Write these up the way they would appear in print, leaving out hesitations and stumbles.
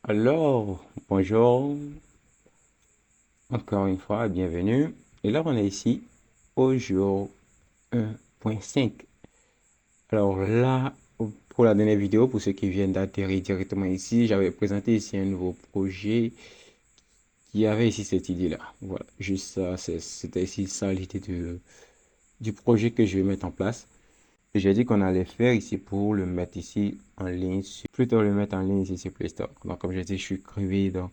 Alors, bonjour, encore une fois, bienvenue. Et là, on est ici au jour 1.5. Alors là, pour la dernière vidéo, pour ceux qui viennent d'atterrir directement ici, j'avais présenté ici un nouveau projet qui avait ici cette idée-là. Voilà, juste ça, c'était ici ça l'idée du projet que je vais mettre en place. Et j'ai dit qu'on allait faire ici pour le mettre ici en ligne, plutôt le mettre en ligne ici sur Play Store. Donc, comme j'ai dit, je suis crevé, donc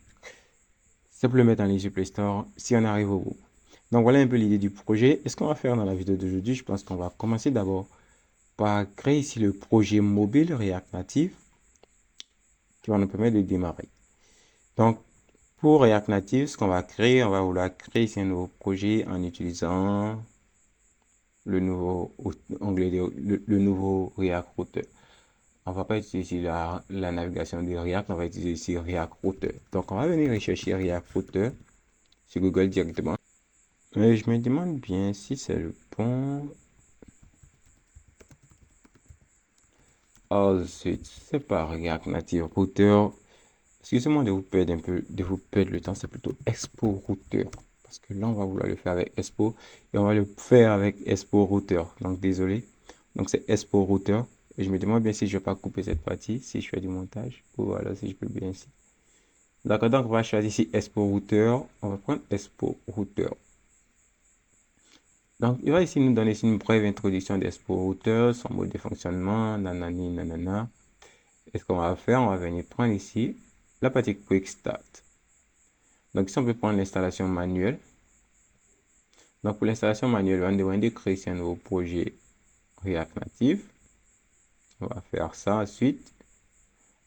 c'est pour le mettre en ligne sur Play Store si on arrive au bout. Donc voilà un peu l'idée du projet. Et ce qu'on va faire dans la vidéo d'aujourd'hui, je pense qu'on va commencer d'abord par créer ici le projet mobile React Native qui va nous permettre de démarrer. Donc pour React Native, ce qu'on va créer, on va vouloir créer ici un nouveau projet en utilisant le nouveau onglet, le nouveau React Router. On va pas utiliser la navigation de React, on va utiliser ici React Router. Donc on va venir rechercher React Router sur Google directement. Mais je me demande bien si c'est le bon. Oh, c'est pas React Native Router. Excusez-moi de vous perdre un peu, de vous perdre le temps, c'est plutôt Expo Router. Parce que là, on va vouloir le faire avec Expo et on va le faire avec Expo Router. Donc, désolé. Donc, c'est Expo Router. Et je me demande bien si je vais pas couper cette partie, si je fais du montage, ou alors si je peux bien ici. D'accord, donc on va choisir ici Expo Router. On va prendre Expo Router. Donc, il va ici nous donner ici une brève introduction d'Expo Router, son mode de fonctionnement, nanani, nanana. Et ce qu'on va faire, on va venir prendre ici la partie Quick Start. Donc, ici, on peut prendre l'installation manuelle. Donc, pour l'installation manuelle, on va demander de créer ici un nouveau projet React Native. On va faire ça ensuite.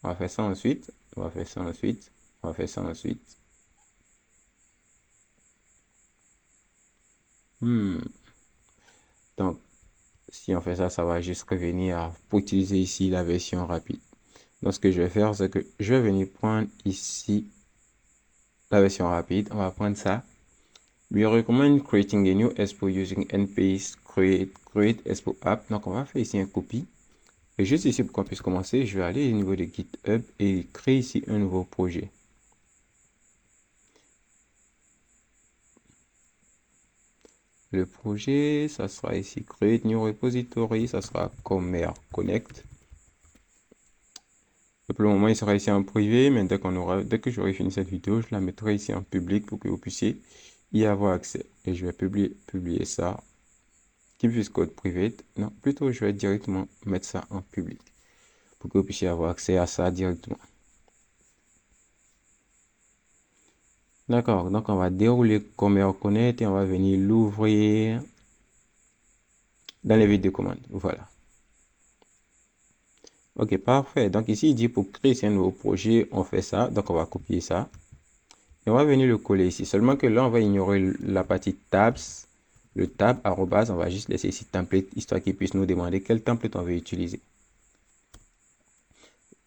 On va faire ça ensuite. On va faire ça ensuite. On va faire ça ensuite. Donc, si on fait ça, ça va juste revenir pour utiliser ici la version rapide. Donc, ce que je vais faire, c'est que je vais venir prendre ici la version rapide. On va prendre ça. We recommend creating a new expo using npace create expo app. Donc, on va faire ici un copie. Et juste ici, pour qu'on puisse commencer, je vais aller au niveau de GitHub et créer ici un nouveau projet. Le projet, ça sera ici create new repository, ça sera Commerce Connect. Et pour le moment, il sera ici en privé, mais dès que j'aurai fini cette vidéo, je la mettrai ici en public pour que vous puissiez y avoir accès. Et je vais publier ça. Keep this code private. Non, plutôt, je vais directement mettre ça en public pour que vous puissiez avoir accès à ça directement. D'accord, donc on va dérouler Commerce Connect et on va venir l'ouvrir dans les vidéos commandes. Voilà. Ok, parfait. Donc ici, il dit pour créer un nouveau projet, on fait ça. Donc on va copier ça. Et on va venir le coller ici. Seulement que là, on va ignorer la partie tabs. Le tab, arrobas, on va juste laisser ici template, histoire qu'il puisse nous demander quel template on veut utiliser.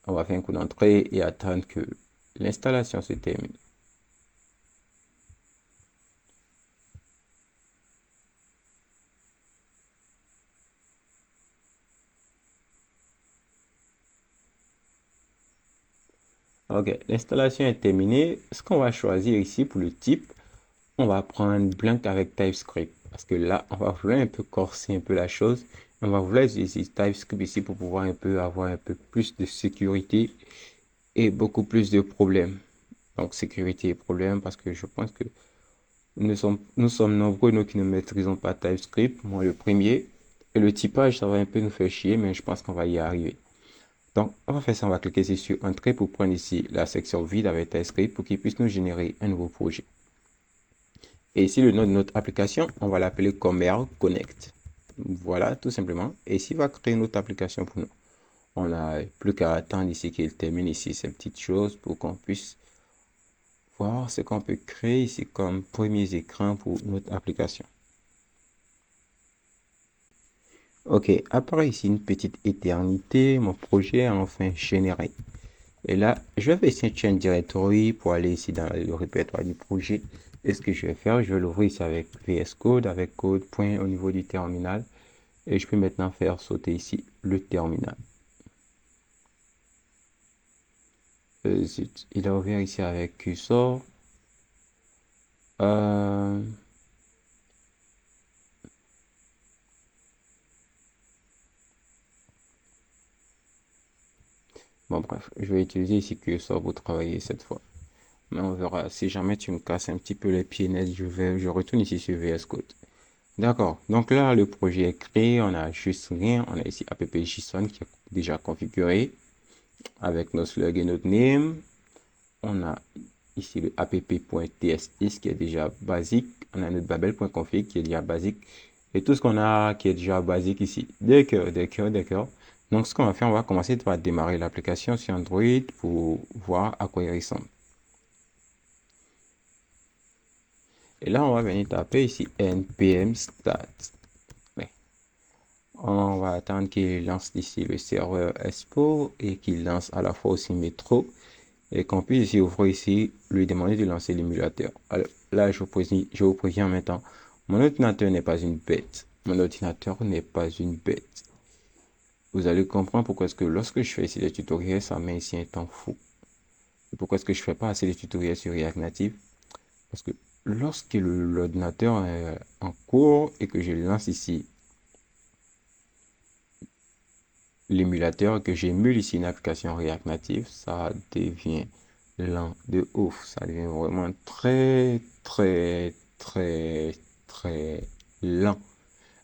On va faire un coup d'entrée et attendre que l'installation se termine. Ok, l'installation est terminée. Ce qu'on va choisir ici pour le type, on va prendre blank avec TypeScript. Parce que là, on va vouloir un peu corser un peu la chose. On va vouloir utiliser TypeScript ici pour pouvoir avoir un peu plus de sécurité et beaucoup plus de problèmes. Donc, sécurité et problèmes parce que je pense que nous sommes nombreux, nous qui ne maîtrisons pas TypeScript. Moi, le premier. Et le typage, ça va un peu nous faire chier, mais je pense qu'on va y arriver. Donc, on va faire ça, on va cliquer ici sur Entrée pour prendre ici la section vide avec TypeScript pour qu'il puisse nous générer un nouveau projet. Et ici, le nom de notre application, on va l'appeler Commerce Connect. Voilà, tout simplement. Et ici, il va créer notre application pour nous. On n'a plus qu'à attendre ici qu'il termine ici ces petites choses pour qu'on puisse voir ce qu'on peut créer ici comme premiers écrans pour notre application. Ok, apparaît ici une petite éternité. Mon projet a enfin généré. Et là, je vais faire ici un change directory pour aller ici dans le répertoire du projet. Et ce que je vais faire, je vais l'ouvrir ici avec VS Code, avec code point au niveau du terminal. Et je peux maintenant faire sauter ici le terminal. Zut, il a ouvert ici avec cursor. Euh, Bon, bref, je vais utiliser ici cursor pour travailler cette fois. Mais on verra. Si jamais tu me casses un petit peu les pieds nets, je retourne ici sur VS Code. D'accord. Donc là, le projet est créé. On a juste rien. On a ici app.json qui est déjà configuré avec nos slug et notre name. On a ici le app.tsys qui est déjà basique. On a notre babel.config qui est déjà basique. Et tout ce qu'on a qui est déjà basique ici. D'accord, d'accord, d'accord. Donc, ce qu'on va faire, on va commencer par démarrer l'application sur Android pour voir à quoi il ressemble. Et là, on va venir taper ici npm start. Ouais. On va attendre qu'il lance ici le serveur Expo et qu'il lance à la fois aussi Metro et qu'on puisse ici ouvrir ici, lui demander de lancer l'émulateur. Alors là, je vous préviens en même temps, mon ordinateur n'est pas une bête. Mon ordinateur n'est pas une bête. Vous allez comprendre pourquoi est-ce que lorsque je fais ici les tutoriels, ça met ici un temps fou. Et pourquoi est-ce que je fais pas assez de tutoriels sur React Native? Parce que lorsque l'ordinateur est en cours et que je lance ici l'émulateur, que j'émule ici une application React Native, ça devient lent de ouf. Ça devient vraiment très, très, très, très lent.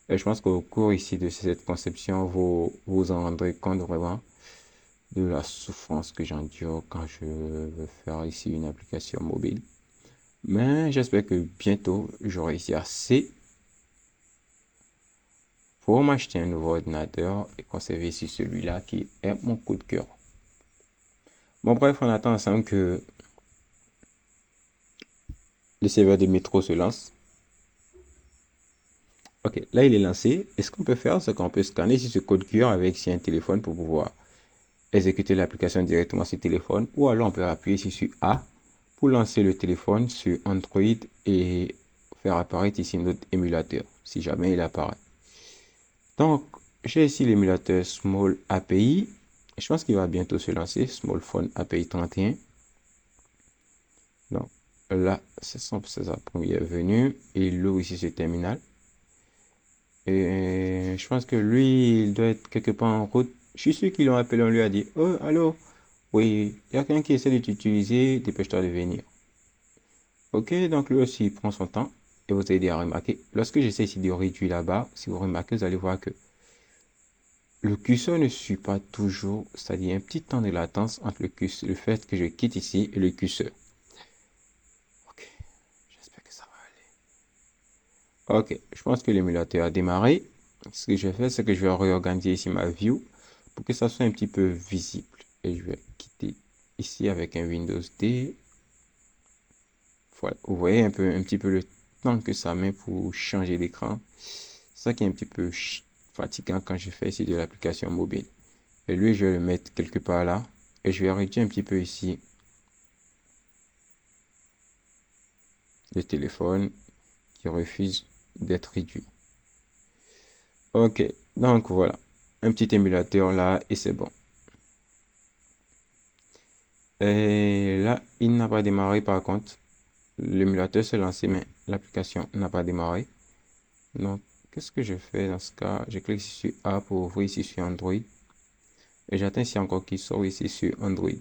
Et je pense qu'au cours ici de cette conception, vous vous en rendrez compte vraiment de la souffrance que j'endure quand je veux faire ici une application mobile. Mais j'espère que bientôt, j'aurai ici assez pour m'acheter un nouveau ordinateur et conserver ici celui-là qui est mon coup de cœur. Bon, bref, on attend ensemble que le serveur de métro se lance. Ok, là il est lancé. Et ce qu'on peut faire, c'est qu'on peut scanner ici ce code QR avec ici un téléphone pour pouvoir exécuter l'application directement sur téléphone. Ou alors on peut appuyer ici sur A pour lancer le téléphone sur Android et faire apparaître ici notre émulateur, si jamais il apparaît. Donc, j'ai ici l'émulateur Small API. Je pense qu'il va bientôt se lancer, Small Phone API 31. Donc, là, c'est sa première venue. Et il ouvre ici ce terminal. Et je pense que lui, il doit être quelque part en route. Je suis sûr qu'ils l'ont appelé, on lui a dit, oh, allô, oui, il y a quelqu'un qui essaie de t'utiliser, dépêche-toi de venir. Ok, donc lui aussi, il prend son temps. Et vous allez à remarquer, lorsque j'essaie ici de réduire là-bas, si vous remarquez, vous allez voir que le curseur ne suit pas toujours, c'est-à-dire un petit temps de latence entre le fait que je quitte ici et le curseur. Ok, j'espère que ça va aller. Ok, je pense que l'émulateur a démarré. Ce que je vais faire, c'est que je vais réorganiser ici ma view pour que ça soit un petit peu visible. Et je vais quitter ici avec un Windows D. Voilà, vous voyez un petit peu le temps que ça met pour changer d'écran. Ça qui est un petit peu fatigant quand je fais ici de l'application mobile. Et lui, je vais le mettre quelque part là. Et je vais réduire un petit peu ici le téléphone qui refuse d'être réduit. Ok, donc voilà. Un petit émulateur là et c'est bon. Et là, il n'a pas démarré par contre. L'émulateur s'est lancé, mais l'application n'a pas démarré. Donc, qu'est-ce que je fais dans ce cas? Je clique ici sur A pour ouvrir ici sur Android. Et j'attends ici encore qu'il sort ici sur Android.